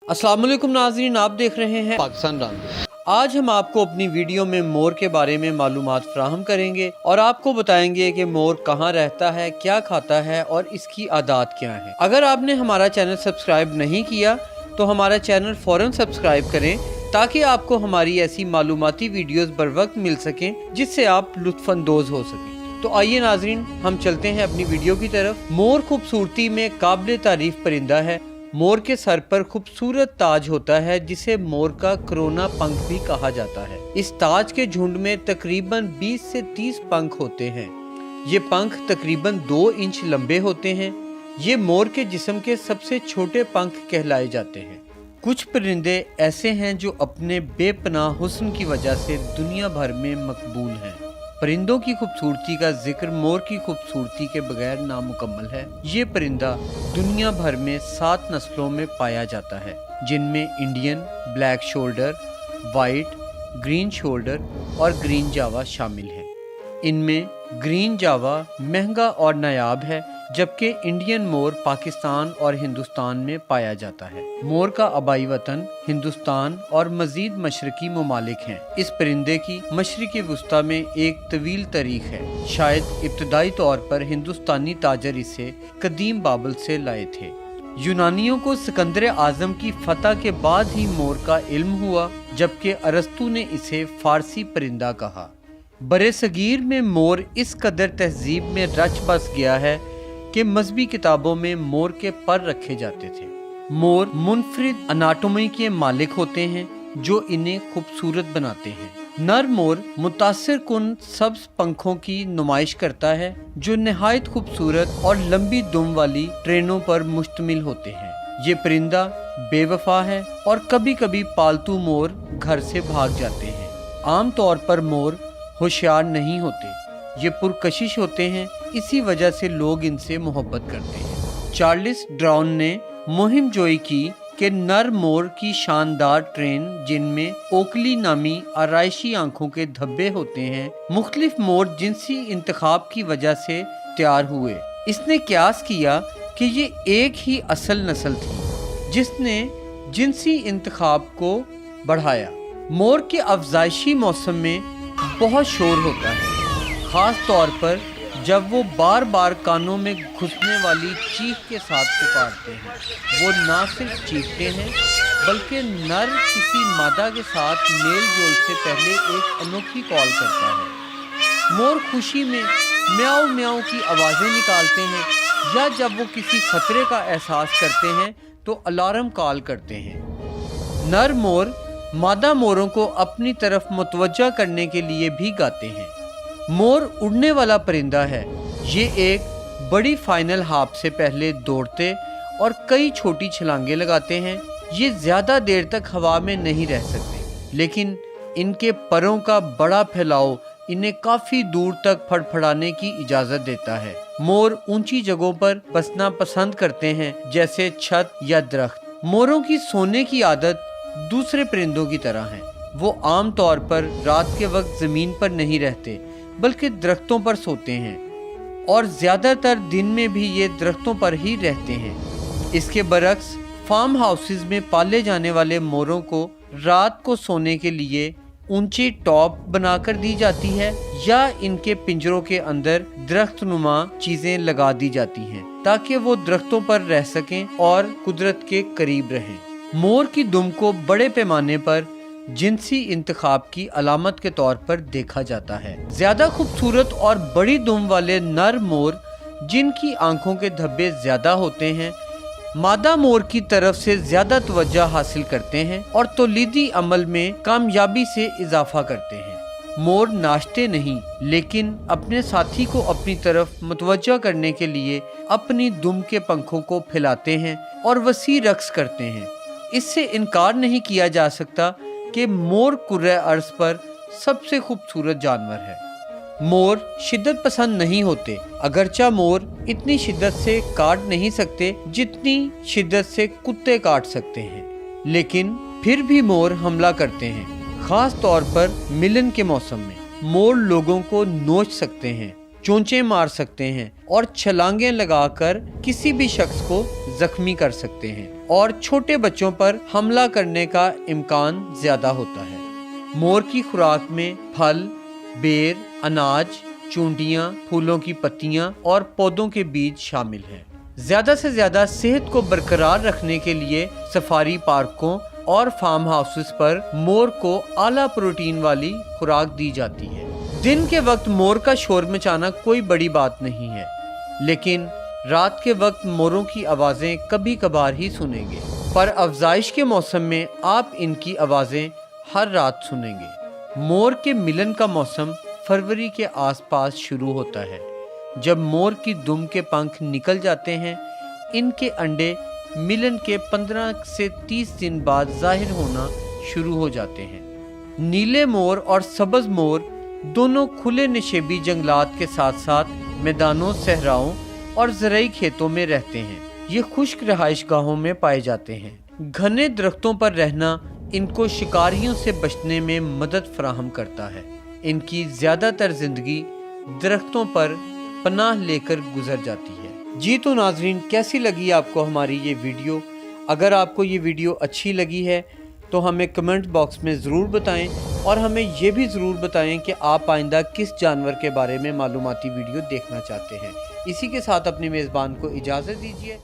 अस्सलाम वालेकुम नाज़रीन, आप देख रहे हैं पाकिस्तान रंग। आज हम आपको अपनी वीडियो में मोर के बारे में मालूमात फराहम करेंगे और आपको बताएंगे कि मोर कहाँ रहता है, क्या खाता है और इसकी आदत क्या है। अगर आपने हमारा चैनल सब्सक्राइब नहीं किया तो हमारा चैनल फ़ौरन सब्सक्राइब करें ताकि आपको हमारी ऐसी मालूमाती वीडियोस बर वक्त मिल सकें जिससे आप लुत्फ़अंदोज़ हो सकें। तो आइए नाज़रीन, हम चलते हैं अपनी वीडियो की तरफ। मोर खूबसूरती में काबिल तारीफ परिंदा है। मोर के सर पर खूबसूरत ताज होता है जिसे मोर का कोरोना पंख भी कहा जाता है। इस ताज के झुंड में तकरीबन 20 से 30 पंख होते हैं। ये पंख तकरीबन 2 इंच लंबे होते हैं। ये मोर के जिस्म के सबसे छोटे पंख कहलाए जाते हैं। कुछ परिंदे ऐसे हैं जो अपने बेपनाह हुस्न की वजह से दुनिया भर में मकबूल हैं। परिंदों की खूबसूरती का जिक्र मोर की खूबसूरती के बगैर नामुकम्मल है। ये परिंदा दुनिया भर में 7 नस्लों में पाया जाता है, जिनमें Indian, black shoulder, white, green shoulder और ग्रीन जावा शामिल है। इनमें ग्रीन जावा महंगा और नायाब है, जबकि इंडियन मोर पाकिस्तान और हिंदुस्तान में पाया जाता है। मोर का आबाई वतन हिंदुस्तान और मजीद मशरकी ममालिक हैं। इस परिंदे की मशरिक़ वुस्ता में एक तवील तारीख है। शायद इब्तदाई तौर पर हिंदुस्तानी ताजर इसे कदीम बाबल से लाए थे। यूनानियों को सिकंदर आजम की फतह के बाद ही मोर का इल्म हुआ, जबकि अरस्तू ने इसे फारसी परिंदा कहा। बरे सगीर में मोर इस कदर तहजीब में रच बस गया है कि मजहबी किताबों में मोर के पर रखे जाते थे। मोर मुनफरिद अनाटोमी के मालिक होते हैं जो इन्हें खूबसूरत बनाते हैं। नर मोर मुतासिर कुन सब्ज पंखों की नुमाइश करता है जो नहायत खूबसूरत और लंबी दुम वाली ट्रेनों पर मुश्तमिल होते हैं। ये परिंदा बेवफा है और कभी कभी पालतू मोर घर से भाग जाते हैं। आम तौर पर मोर होशियार नहीं होते, ये पुरकशिश होते हैं, इसी वजह से लोग इनसे मोहब्बत करते हैं। चार्ल्स डार्विन ने मुहिम जोई की कि नर मोर की शानदार ट्रेन, जिनमें ओकली नामी आराइशी आंखों के धब्बे होते हैं, मुख्तलिफ मोर जिनसी इंतखाब की वजह से तैयार हुए। इसने क्यास किया कि ये एक ही असल नस्ल थी जिसने जिनसी इंतखाब को बढ़ाया। मोर के अफजाइशी मौसम में बहुत शोर होता है, खास तौर पर जब वो बार बार कानों में घुसने वाली चीख के साथ पुकारते हैं। वो ना सिर्फ चीखते हैं बल्कि नर किसी मादा के साथ मेल जोल से पहले एक अनोखी कॉल करता है। मोर खुशी में म्याऊ म्याऊ की आवाज़ें निकालते हैं, या जब वो किसी खतरे का एहसास करते हैं तो अलार्म कॉल करते हैं। नर मोर मादा मोरों को अपनी तरफ मुतवज्जा करने के लिए भी गाते हैं। मोर उड़ने वाला परिंदा है। ये एक बड़ी फाइनल हाफ से पहले दौड़ते और कई छोटी छलांगे लगाते हैं। ये ज़्यादा देर तक हवा में नहीं रह सकते, लेकिन इनके परों का बड़ा फैलाव इन्हें काफ़ी दूर तक फड़फड़ाने की इजाज़त देता है। मोर ऊंची जगहों पर बसना पसंद करते हैं, जैसे छत या दरख्त। मोरों की सोने की आदत दूसरे परिंदों की तरह है। वो आम तौर पर रात के वक्त ज़मीन पर नहीं रहते बल्कि दरख्तों पर सोते हैं, और ज़्यादातर दिन में भी ये दरख्तों पर ही रहते हैं। इसके बरक्स फार्म हाउसेस में पाले जाने वाले मोरों को रात को सोने के लिए ऊंची टॉप बनाकर दी जाती है, या इनके पिंजरों के अंदर दरख्त नुमा चीज़ें लगा दी जाती हैं ताकि वो दरख्तों पर रह सकें और कुदरत के करीब रहें। मोर की दुम को बड़े पैमाने पर जिनसी इंतखाब की अलामत के तौर पर देखा जाता है। ज्यादा खूबसूरत और बड़ी दुम वाले नर मोर, जिनकी आंखों के धब्बे ज्यादा होते हैं, मादा मोर की तरफ से ज्यादा तवज्जो हासिल करते हैं और तौलीदी अमल में कामयाबी से इजाफा करते हैं। मोर नाचते नहीं, लेकिन अपने साथी को अपनी तरफ मुतवज्जो करने के लिए अपनी दुम के पंखों को फैलाते हैं और वसी रक्स करते हैं। इससे इनकार नहीं किया जा सकता कि मोर कुर्रे अर्ज पर सबसे खूबसूरत जानवर है। मोर शिद्दत पसंद नहीं होते, अगरचा मोर इतनी शिद्दत से काट नहीं सकते जितनी शिद्दत से कुत्ते काट सकते हैं, लेकिन फिर भी मोर हमला करते हैं। खास तौर पर मिलन के मौसम में मोर लोगों को नोच सकते हैं, चोंचे मार सकते हैं और छलांगें लगाकर किसी भी शख्स को जख्मी कर सकते हैं और छोटे बच्चों पर हमला करने का इम्कान ज्यादा होता है। मोर की खुराक में फल, बेर, अनाज, चूंटियां, फूलों की पत्तियां और पौधों के बीज शामिल हैं। ज्यादा से ज्यादा सेहत को बरकरार रखने के लिए सफारी पार्कों और फार्म हाउसेस पर मोर को आला प्रोटीन वाली खुराक दी जाती है। दिन के वक्त मोर का शोर मचाना कोई बड़ी बात नहीं है, लेकिन रात के वक्त मोरों की आवाज़ें कभी कभार ही सुनेंगे। पर अफजाइश के मौसम में आप इनकी आवाज़ें हर रात सुनेंगे। मोर के मिलन का मौसम फरवरी के आसपास शुरू होता है। जब मोर की दुम के पंख निकल जाते हैं, इनके अंडे मिलन के 15 से 30 दिन बाद जाहिर होना शुरू हो जाते हैं। नीले मोर और सब्ज़ मोर दोनों खुले नशेबी जंगलात के साथ साथ मैदानों, सहराओं और ज़राई खेतों में रहते हैं। ये खुश्क रहायशगाहों में पाए जाते हैं। घने दरख्तों पर रहना इनको शिकारियों से बचने में मदद फराहम करता है। इनकी ज़्यादातर ज़िंदगी दरख्तों पर पनाह लेकर गुजर जाती है। जी तो नाजरीन, कैसी लगी आपको हमारी ये वीडियो? अगर आपको ये वीडियो अच्छी लगी है तो हमें कमेंट बॉक्स में ज़रूर बताएं और हमें ये भी ज़रूर बताएं कि आप आइंदा किस जानवर के बारे में मालूमाती वीडियो देखना चाहते हैं। इसी के साथ अपने मेज़बान को इजाज़त दीजिए।